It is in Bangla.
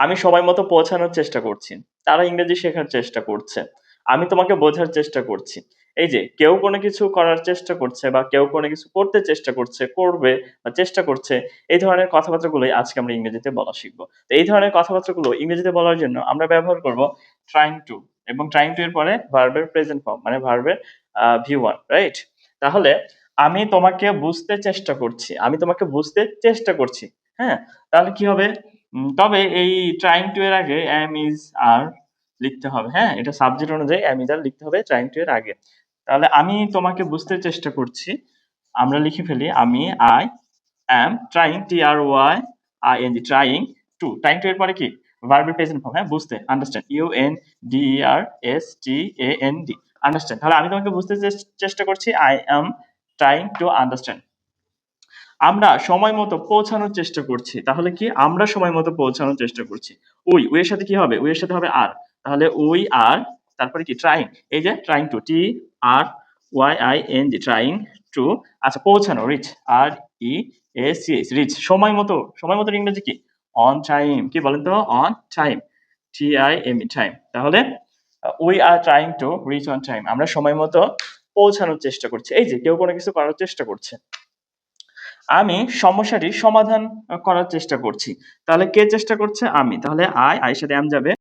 আমি সময় মতো পৌঁছানোর চেষ্টা করছি। তারা ইংরেজি শেখার চেষ্টা করছে। আমি তোমাকে বোঝার চেষ্টা করছি। এই যে কেউ কোনো কিছু করার চেষ্টা করছে বা কেউ কোনো কিছু করতে চেষ্টা করছে, করবে বা চেষ্টা করছে, এই ধরনের কথাবার্তাগুলোই আজকে আমরা ইংরেজিতে বলা শিখব। তো এই ধরনের কথাবার্তাগুলো ইংরেজিতে বলার জন্য আমরা ব্যবহার করব trying to এবং trying to এর পরে verb এর present form মানে verb এর V1 রাইট? তাহলে আমি তোমাকে বুঝতে চেষ্টা করছি। আমি তোমাকে বুঝতে চেষ্টা করছি। হ্যাঁ? তাহলে কি হবে? তবে এই trying to এর আগে am, is, are লিখতে হবে। হ্যাঁ? এটা সাবজেক্ট অনুযায়ী am, is, are লিখতে হবে trying to এর আগে। তাহলে আমি তোমাকে বুঝতে চেষ্টা করছি। আমরা লিখে ফেলি I am trying trying to এর পরে কি? ভার্ব এর প্রেজেন্ট ফর্ম হ্যাঁ? বুঝতে আন্ডারস্ট্যান্ড understand আন্ডারস্ট্যান্ড। তাহলে আমি তোমাকে বুঝতে চেষ্টা করছি I am trying to understand আমরা সময় মতো পৌঁছানোর চেষ্টা করছি। তাহলে কি? আমরা সময় মতো পৌঁছানোর চেষ্টা করছি। উই এর সাথে কি হবে? উই এর সাথে হবে আর। তাহলে উই আর তারপরে কি? ট্রাইং। এই যে ট্রাইং টু trying to আচ্ছা পৌঁছানো রিচ রিচ সময় মতো ইংরেজি কি? On time. কি বলেন তো? On time time. তাহলে we are trying to reach on time. আমরা সময় মতো পৌঁছানোর চেষ্টা করছি। এই যে কেউ কোনো কিছু করার চেষ্টা করছে। আমি সমস্যাটির সমাধান করার চেষ্টা করছি। তাহলে কে চেষ্টা করছে? আমি। তাহলে I এর সাথে am যাবে।